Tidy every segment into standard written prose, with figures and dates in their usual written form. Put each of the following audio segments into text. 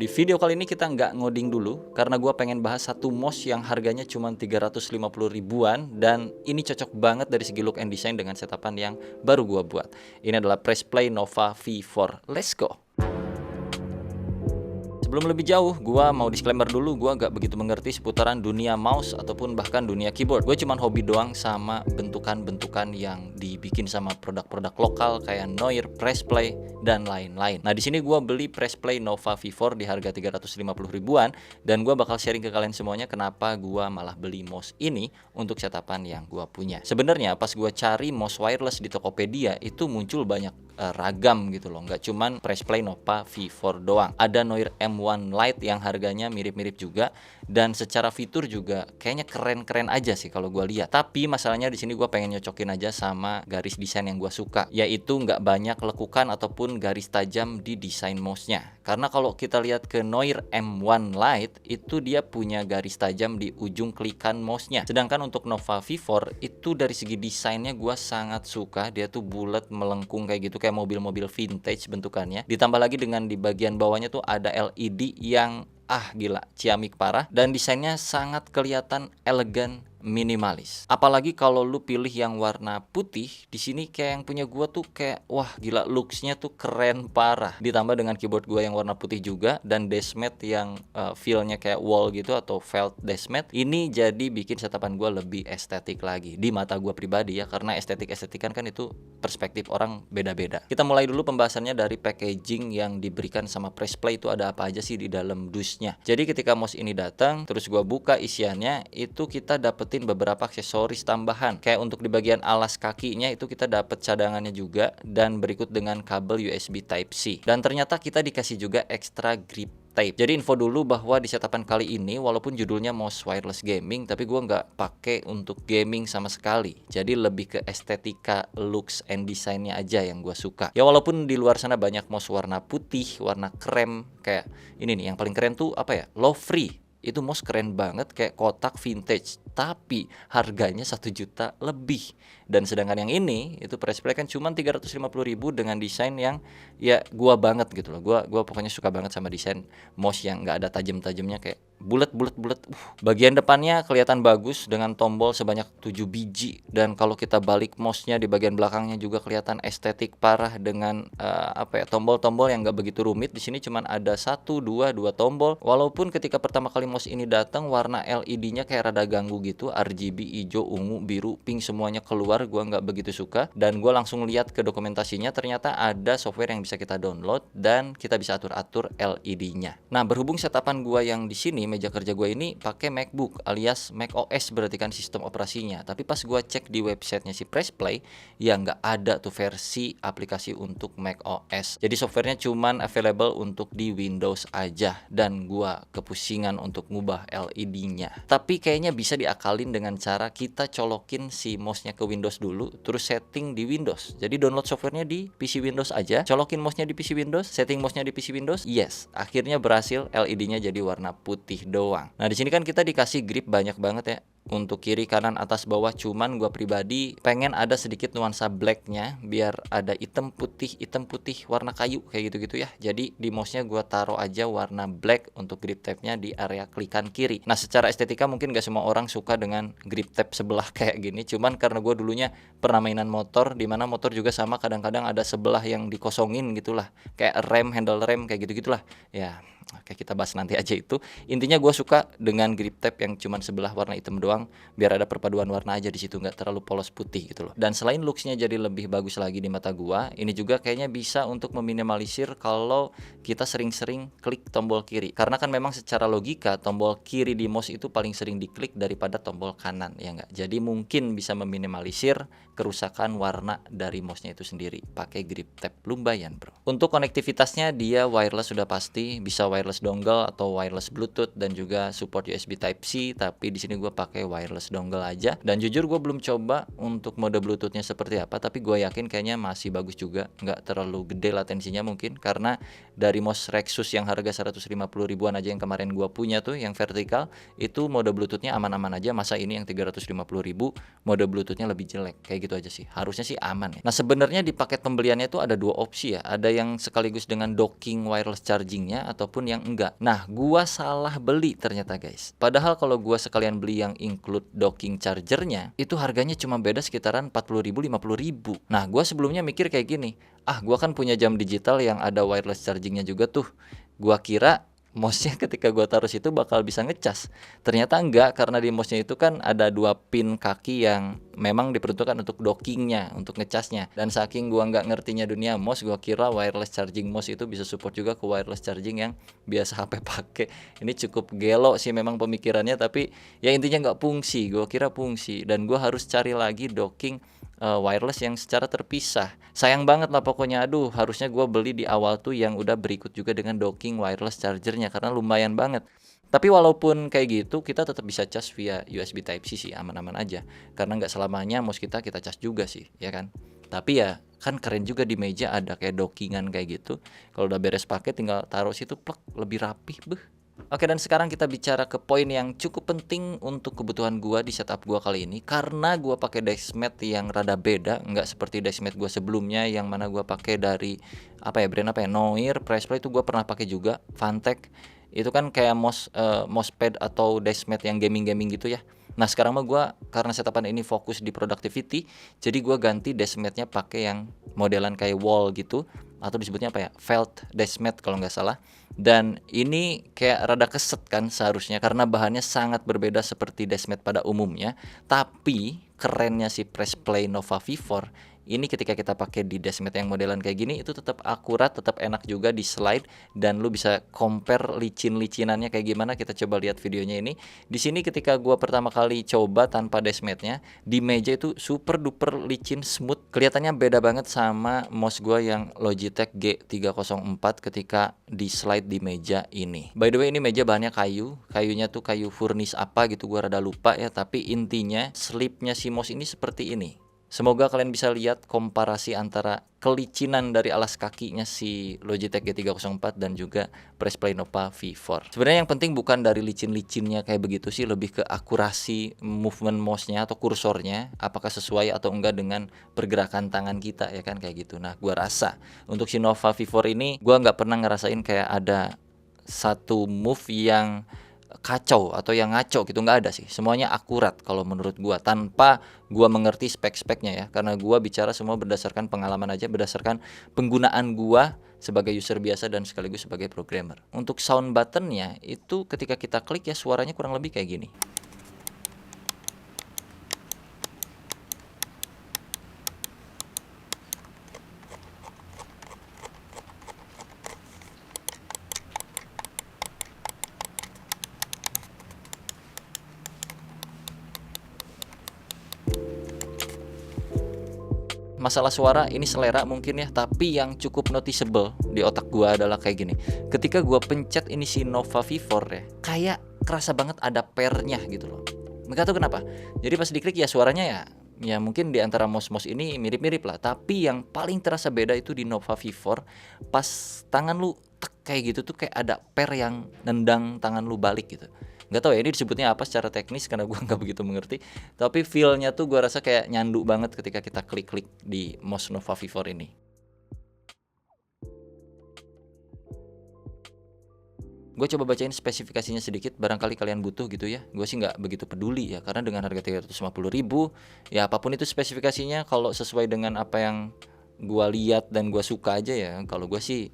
Di video kali ini kita nggak ngoding dulu, karena gue pengen bahas satu mouse yang harganya cuma 350 ribuan, dan ini cocok banget dari segi look and design dengan setapan yang baru gue buat. Ini adalah Pressplay Nova V4. Let's go! Sebelum lebih jauh, gua mau disclaimer dulu, gua gak begitu mengerti seputaran dunia mouse ataupun bahkan dunia keyboard. Gue cuman hobi doang sama bentukan-bentukan yang dibikin sama produk-produk lokal kayak Noir, Pressplay, dan lain-lain. Nah, di sini gua beli Pressplay Nova V4 di harga 350 ribuan, dan gua bakal sharing ke kalian semuanya kenapa gua malah beli mouse ini untuk setapan yang gua punya. Sebenarnya pas gua cari mouse wireless di Tokopedia, itu muncul banyak ragam gitu loh, nggak cuman Pressplay Nova V4 doang. Ada Noir M1 Lite yang harganya mirip-mirip juga, dan secara fitur juga kayaknya keren-keren aja sih kalau gue lihat. Tapi masalahnya di sini gue pengen nyocokin aja sama garis desain yang gue suka, yaitu nggak banyak lekukan ataupun garis tajam di desain mouse-nya. Karena kalau kita lihat ke Noir M1 Lite, itu dia punya garis tajam di ujung klikan mouse-nya. Sedangkan untuk Nova V4 itu dari segi desainnya gue sangat suka. Dia tuh bulat melengkung kayak gitu, kayak mobil-mobil vintage bentukannya. Ditambah lagi dengan di bagian bawahnya tuh ada LED yang gila, ciamik parah, dan desainnya sangat kelihatan elegan, minimalis. Apalagi kalau lu pilih yang warna putih, di sini kayak yang punya gua tuh kayak wah gila, looksnya tuh keren parah. Ditambah dengan keyboard gua yang warna putih juga dan dashmat yang feel-nya kayak wall gitu atau felt dashmat. Ini jadi bikin setapan gua lebih estetik lagi di mata gua pribadi ya, karena estetik-estetikan kan itu perspektif orang beda-beda. Kita mulai dulu pembahasannya dari packaging yang diberikan sama Pressplay. Itu ada apa aja sih di dalam dusnya. Jadi ketika mouse ini datang, terus gua buka isiannya, itu kita dapetin beberapa aksesoris tambahan. Kayak untuk di bagian alas kakinya itu kita dapat cadangannya juga, dan berikut dengan kabel USB Type-C. Dan ternyata kita dikasih juga extra grip tape. Jadi info dulu bahwa di setapan kali ini walaupun judulnya mouse wireless gaming, tapi gue nggak pakai untuk gaming sama sekali. Jadi lebih ke estetika, looks, and desainnya aja yang gue suka. Ya walaupun di luar sana banyak mouse warna putih, warna krem, kayak ini nih yang paling keren tuh apa ya? Low Free. Itu mouse keren banget kayak kotak vintage, tapi harganya 1 juta lebih. Dan sedangkan yang ini itu Pressplay kan cuma 350 ribu dengan desain yang ya gua banget gitu loh. Gua pokoknya suka banget sama desain mouse yang nggak ada tajam-tajamnya, kayak bulat. Bagian depannya kelihatan bagus dengan tombol sebanyak 7 biji, dan kalau kita balik mouse-nya di bagian belakangnya juga kelihatan estetik parah dengan tombol-tombol yang nggak begitu rumit. Di sini cuma ada 2 tombol. Walaupun ketika pertama kali mouse ini datang warna LED-nya kayak rada ganggu gitu, RGB, hijau, ungu, biru, pink semuanya keluar, gua nggak begitu suka. Dan gua langsung lihat ke dokumentasinya, ternyata ada software yang bisa kita download dan kita bisa atur-atur LED-nya. Nah, berhubung setapan gua yang di sini, meja kerja gua ini pakai MacBook alias Mac OS, berarti kan sistem operasinya. Tapi pas gua cek di websitenya si Pressplay, ya nggak ada tuh versi aplikasi untuk Mac OS. Jadi softwarenya cuman available untuk di Windows aja, dan gua kepusingan untuk ngubah LED-nya. Tapi kayaknya bisa diakalin dengan cara kita colokin si mouse-nya ke Windows dulu, terus setting di Windows. Jadi download softwarenya di PC Windows aja, colokin mouse-nya di PC Windows, setting mouse-nya di PC Windows. Yes, akhirnya berhasil, LED-nya jadi warna putih doang. Nah, di sini kan kita dikasih grip banyak banget ya, untuk kiri, kanan, atas, bawah. Cuman gua pribadi pengen ada sedikit nuansa blacknya, biar ada hitam putih warna kayu kayak gitu-gitu ya. Jadi di mouse-nya gua taruh aja warna black untuk grip tape-nya di area klikan kiri. Nah, secara estetika mungkin gak semua orang suka dengan grip tape sebelah kayak gini. Cuman karena gua dulunya pernah mainan motor, dimana motor juga sama, kadang-kadang ada sebelah yang dikosongin gitulah, kayak rem, handle rem kayak gitu-gitulah ya. Oke, kita bahas nanti aja itu. Intinya gue suka dengan grip tape yang cuman sebelah warna hitam doang, biar ada perpaduan warna aja di situ, nggak terlalu polos putih gitu loh. Dan selain looksnya jadi lebih bagus lagi di mata gue, ini juga kayaknya bisa untuk meminimalisir kalau kita sering-sering klik tombol kiri. Karena kan memang secara logika tombol kiri di mouse itu paling sering diklik daripada tombol kanan, ya nggak? Jadi mungkin bisa meminimalisir kerusakan warna dari mouse-nya itu sendiri pakai grip tape. Lumayan bro. Untuk konektivitasnya dia wireless sudah pasti, bisa wireless dongle atau wireless Bluetooth, dan juga support USB Type-C. Tapi di sini gue pakai wireless dongle aja. Dan jujur gue belum coba untuk mode Bluetooth-nya seperti apa, tapi gue yakin kayaknya masih bagus juga, nggak terlalu gede latensinya mungkin, karena dari mouse Rexus yang harga 150 ribuan aja yang kemarin gua punya tuh yang vertikal, itu mode Bluetoothnya aman-aman aja, masa ini yang 350 ribu mode Bluetoothnya lebih jelek. Kayak gitu aja sih, harusnya sih aman ya. Nah sebenarnya di paket pembeliannya itu ada dua opsi ya, ada yang sekaligus dengan docking wireless chargingnya ataupun yang enggak. Nah gua salah beli ternyata guys, padahal kalau gua sekalian beli yang include docking chargernya itu harganya cuma beda sekitaran 40 ribu 50 ribu. Nah gua sebelumnya mikir kayak gini, gua kan punya jam digital yang ada wireless chargingnya juga tuh, gua kira mouse-nya ketika gua taruh situ bakal bisa ngecas. Ternyata enggak, karena di mouse-nya itu kan ada dua pin kaki yang memang diperuntukkan untuk dockingnya, untuk ngecasnya. Dan saking gua nggak ngertinya dunia mouse, gua kira wireless charging mouse itu bisa support juga ke wireless charging yang biasa HP pakai. Ini cukup gelo sih memang pemikirannya, tapi ya intinya nggak fungsi. Gua kira fungsi, dan gua harus cari lagi docking wireless yang secara terpisah. Sayang banget lah pokoknya, aduh harusnya gue beli di awal tuh yang udah berikut juga dengan docking wireless chargernya, karena lumayan banget. Tapi walaupun kayak gitu, kita tetap bisa cas via USB Type-C sih, aman-aman aja. Karena nggak selamanya mouse kita cas juga sih, ya kan. Tapi ya kan keren juga di meja ada kayak dockingan kayak gitu. Kalau udah beres pakai tinggal taruh situ, plek, lebih rapih, beh. Oke, dan sekarang kita bicara ke poin yang cukup penting untuk kebutuhan gua di setup gua kali ini, karena gua pakai deskmat yang rada beda, nggak seperti deskmat gua sebelumnya yang mana gua pakai dari brand Noir, Pressplay itu gua pernah pakai juga, Fantech. Itu kan kayak mousepad atau deskmat yang gaming-gaming gitu ya. Nah, sekarang mah gua karena setapan ini fokus di productivity, jadi gua ganti deskmatnya pakai yang modelan kayak wall gitu, atau disebutnya felt deskmat kalau nggak salah. Dan ini kayak rada keset kan seharusnya, karena bahannya sangat berbeda seperti deskmat pada umumnya. Tapi kerennya si Pressplay Nova V4 ini ketika kita pakai di deskmat yang modelan kayak gini, itu tetap akurat, tetap enak juga di slide, dan lu bisa compare licin-licinannya kayak gimana. Kita coba lihat videonya ini. Di sini ketika gua pertama kali coba tanpa deskmatnya, di meja itu super duper licin, smooth. Kelihatannya beda banget sama mouse gua yang Logitech G304 ketika di slide di meja ini. By the way, ini meja bahannya kayu. Kayunya tuh kayu furnish apa gitu, gua rada lupa ya, tapi intinya slipnya si mouse ini seperti ini. Semoga kalian bisa lihat komparasi antara kelicinan dari alas kakinya si Logitech G304 dan juga Pressplay Nova V4. Sebenarnya yang penting bukan dari licin-licinnya kayak begitu sih, lebih ke akurasi movement mouse-nya atau kursornya, apakah sesuai atau enggak dengan pergerakan tangan kita, ya kan, kayak gitu. Nah, gua rasa untuk si Nova V4 ini gua nggak pernah ngerasain kayak ada satu move yang kacau atau yang ngaco gitu, nggak ada sih. Semuanya akurat kalau menurut gua, tanpa gua mengerti spek-speknya ya, karena gua bicara semua berdasarkan pengalaman aja, berdasarkan penggunaan gua sebagai user biasa dan sekaligus sebagai programmer. Untuk sound buttonnya itu ketika kita klik ya suaranya kurang lebih kayak gini. Masalah suara ini selera mungkin ya, tapi yang cukup noticeable di otak gua adalah kayak gini. Ketika gua pencet ini si Nova V4 ya, kayak kerasa banget ada pairnya gitu loh. Nggak tahu kenapa. Jadi pas diklik ya suaranya ya mungkin di antara mouse-mouse ini mirip-mirip lah, tapi yang paling terasa beda itu di Nova V4. Pas tangan lu tek kayak gitu tuh kayak ada pair yang nendang tangan lu balik gitu. Nggak tahu ya ini disebutnya apa secara teknis karena gue nggak begitu mengerti, tapi feel-nya tuh gue rasa kayak nyandu banget ketika kita klik-klik di mouse Nova V4 ini. Gue coba bacain spesifikasinya sedikit, barangkali kalian butuh gitu ya. Gue sih nggak begitu peduli ya, karena dengan harga 350 ribu ya apapun itu spesifikasinya, kalau sesuai dengan apa yang gue lihat dan gue suka aja ya, kalau gue sih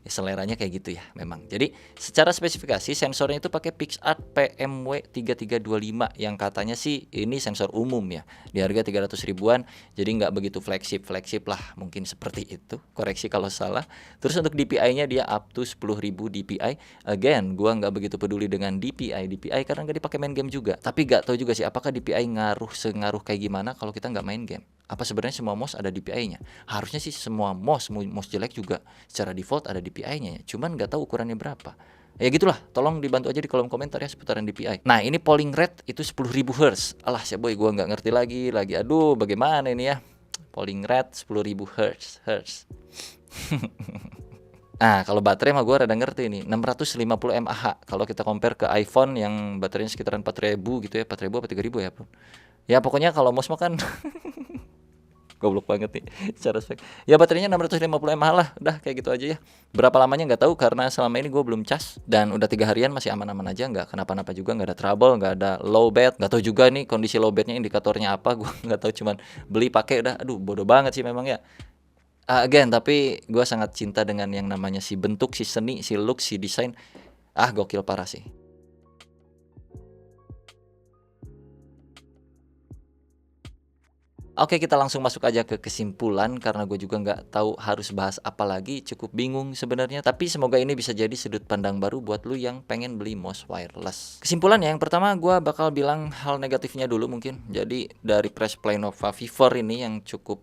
ya seleranya kayak gitu ya memang. Jadi secara spesifikasi sensornya itu pakai PixArt PMW3325 yang katanya sih ini sensor umum ya, di harga 300 ribuan, jadi nggak begitu flagship lah, mungkin seperti itu, koreksi kalau salah. Terus untuk DPI-nya dia up to 10.000 DPI. Again, gua nggak begitu peduli dengan DPI karena nggak dipakai main game juga. Tapi nggak tahu juga sih apakah DPI sengaruh kayak gimana kalau kita nggak main game. Apa sebenarnya semua mouse ada DPI-nya? Harusnya sih semua mouse jelek juga secara default ada DPI-nya ya. Cuman nggak tahu ukurannya berapa. Ya gitulah, tolong dibantu aja di kolom komentar ya seputaran DPI. Nah, ini polling rate itu 10.000 Hz. Alah, boy, gua nggak ngerti lagi. Aduh, bagaimana ini ya? Polling rate 10.000 Hz. Nah, kalau baterai mah gue rada ngerti nih, 650 mAh. Kalau kita compare ke iPhone yang baterainya sekitaran 4000 gitu ya, 4000 apa 3000 ya, ya pokoknya kalau mouse mah kan goblok banget nih cara spek. Ya baterainya 650 mAh lah, udah kayak gitu aja ya. Berapa lamanya nggak tahu karena selama ini gue belum cas dan udah 3 harian masih aman-aman aja, nggak kenapa-napa juga, nggak ada trouble, nggak ada low bed. Nggak tahu juga nih kondisi low bednya indikatornya apa, gue nggak tahu, cuman beli pakai udah. Aduh bodoh banget sih memang ya. Again, tapi gue sangat cinta dengan yang namanya si bentuk, si seni, si look, si desain. Gokil parah sih. Oke, kita langsung masuk aja ke kesimpulan karena gue juga nggak tahu harus bahas apa lagi, cukup bingung sebenarnya. Tapi semoga ini bisa jadi sudut pandang baru buat lu yang pengen beli mouse wireless. Kesimpulannya yang pertama gue bakal bilang hal negatifnya dulu mungkin. Jadi dari press play Nova V4 ini yang cukup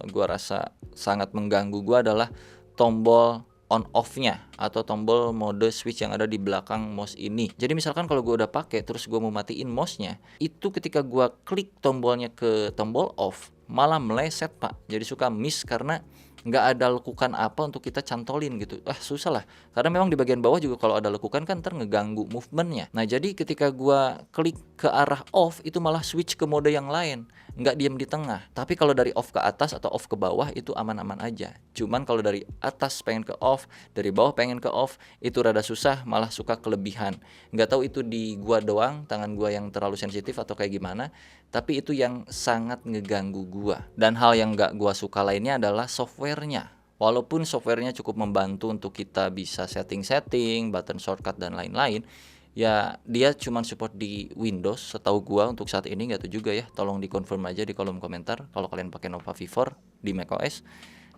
gue rasa sangat mengganggu gue adalah tombol on off-nya atau tombol mode switch yang ada di belakang mouse ini. Jadi misalkan kalau gue udah pakai terus gue mau matiin mouse-nya, itu ketika gue klik tombolnya ke tombol off malah meleset pak. Jadi suka miss karena nggak ada lekukan apa untuk kita cantolin gitu. Susah lah. Karena memang di bagian bawah juga kalau ada lekukan kan ntar ngeganggu movementnya. Nah jadi ketika gue klik ke arah off itu malah switch ke mode yang lain, nggak diem di tengah. Tapi kalau dari off ke atas atau off ke bawah itu aman-aman aja. Cuman kalau dari atas pengen ke off, dari bawah pengen ke off, itu rada susah, malah suka kelebihan. Nggak tahu itu di gua doang, tangan gua yang terlalu sensitif atau kayak gimana, tapi itu yang sangat ngeganggu gua. Dan hal yang nggak gua suka lainnya adalah softwarenya. Walaupun softwarenya cukup membantu untuk kita bisa setting-setting, button shortcut dan lain-lain, ya dia cuman support di Windows setahu gua untuk saat ini, nggak tahu juga ya, tolong dikonfirm aja di kolom komentar kalau kalian pakai Nova V4 di macOS.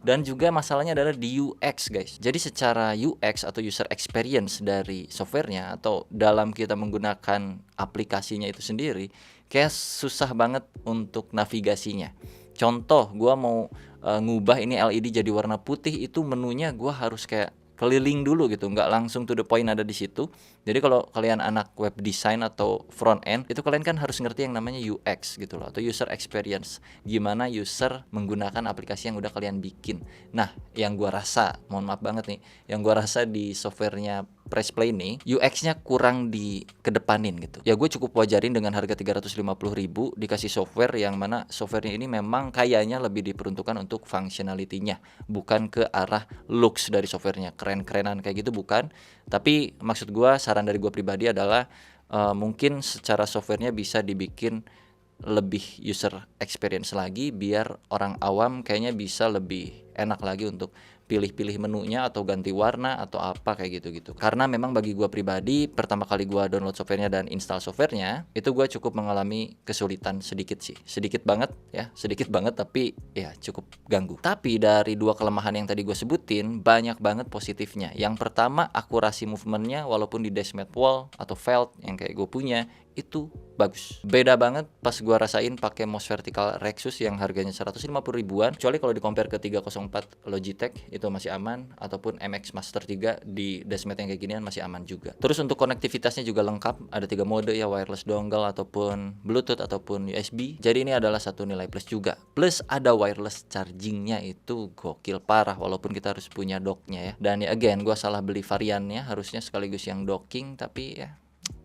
Dan juga masalahnya adalah di UX guys. Jadi secara UX atau user experience dari softwarenya atau dalam kita menggunakan aplikasinya itu sendiri, kayak susah banget untuk navigasinya. Contoh, gua mau ngubah ini LED jadi warna putih, itu menunya gua harus kayak keliling dulu gitu, nggak langsung to the point ada di situ. Jadi kalau kalian anak web design atau front end, itu kalian kan harus ngerti yang namanya UX gitu loh, atau user experience. Gimana user menggunakan aplikasi yang udah kalian bikin. Nah, yang gua rasa, mohon maaf banget nih, yang gua rasa di softwarenya Pressplay ini UX-nya kurang dikedepanin gitu. Ya gue cukup wajarin dengan harga 350.000 dikasih software yang mana softwarenya ini memang kayaknya lebih diperuntukkan untuk functionality-nya, bukan ke arah looks dari softwarenya, keren-kerenan kayak gitu bukan. Tapi maksud gue, saran dari gue pribadi adalah mungkin secara softwarenya bisa dibikin lebih user experience lagi, biar orang awam kayaknya bisa lebih enak lagi untuk pilih-pilih menunya atau ganti warna atau apa kayak gitu-gitu. Karena memang bagi gua pribadi, pertama kali gua download softwarenya dan install softwarenya, itu gua cukup mengalami kesulitan sedikit sih. Sedikit banget ya, sedikit banget tapi ya cukup ganggu. Tapi dari dua kelemahan yang tadi gue sebutin, banyak banget positifnya. Yang pertama, akurasi movementnya walaupun di dashmat wall atau felt yang kayak gue punya, itu bagus. Beda banget pas gua rasain pakai mouse vertical Rexus yang harganya 150 ribuan. Kecuali kalau di compare ke 304 Logitech itu masih aman, ataupun MX Master 3 di dashmat yang kayak ginian masih aman juga. Terus untuk konektivitasnya juga lengkap, ada 3 mode ya, wireless dongle ataupun Bluetooth ataupun USB. Jadi ini adalah satu nilai plus juga. Plus ada wireless chargingnya, itu gokil parah walaupun kita harus punya docknya ya. Dan ya again, gua salah beli variannya, harusnya sekaligus yang docking, tapi ya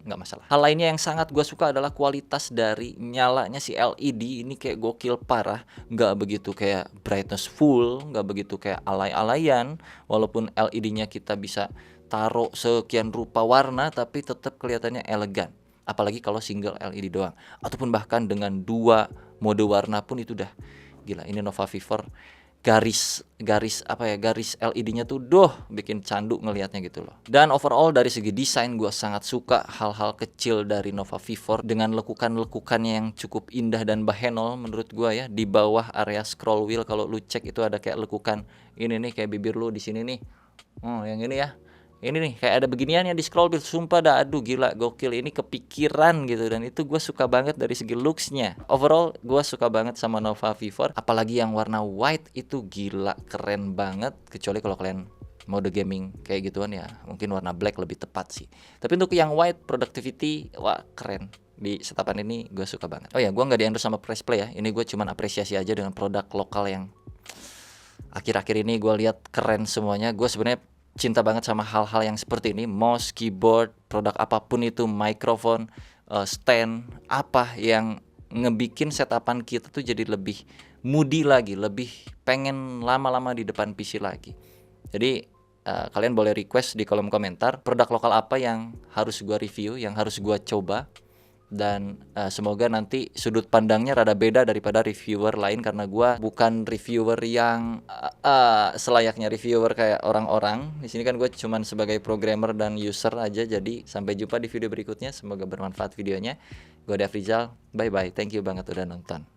nggak masalah. Hal lainnya yang sangat gue suka adalah kualitas dari nyalanya si LED ini, kayak gokil parah. Nggak begitu kayak brightness full, nggak begitu kayak alay-alayan. Walaupun LED-nya kita bisa taruh sekian rupa warna, tapi tetap kelihatannya elegan. Apalagi kalau single LED doang, ataupun bahkan dengan 2 mode warna pun itu udah gila. Ini Nova V4 garis LED-nya tuh bikin candu ngelihatnya gitu loh. Dan overall dari segi desain gue sangat suka hal-hal kecil dari Nova V4 dengan lekukan-lekukannya yang cukup indah dan bahenol menurut gue ya. Di bawah area scroll wheel kalau lu cek itu ada kayak lekukan ini nih, kayak bibir lu di sini nih. Yang ini ya. Ini nih kayak ada beginian yang di scroll wheel, sumpah dah, aduh gila gokil, ini kepikiran gitu. Dan itu gue suka banget dari segi looksnya. Overall gue suka banget sama Nova V4, apalagi yang warna white itu gila keren banget. Kecuali kalau kalian mode gaming kayak gituan ya, mungkin warna black lebih tepat sih. Tapi untuk yang white productivity, wah keren. Di setapan ini gue suka banget. Oh ya, gue nggak di-endorse sama Pressplay ya, ini gue cuman apresiasi aja dengan produk lokal yang akhir-akhir ini gue lihat keren semuanya. Gue sebenarnya cinta banget sama hal-hal yang seperti ini, mouse, keyboard, produk apapun itu, mikrofon, stand, apa yang ngebikin setupan kita tuh jadi lebih moody lagi, lebih pengen lama-lama di depan PC lagi. Jadi kalian boleh request di kolom komentar produk lokal apa yang harus gua review, yang harus gua coba. Dan semoga nanti sudut pandangnya rada beda daripada reviewer lain, karena gua bukan reviewer yang selayaknya reviewer kayak orang-orang. Di sini kan gue cuman sebagai programmer dan user aja. Jadi sampai jumpa di video berikutnya, semoga bermanfaat videonya. Gue Dev Rizal, bye bye, thank you banget udah nonton.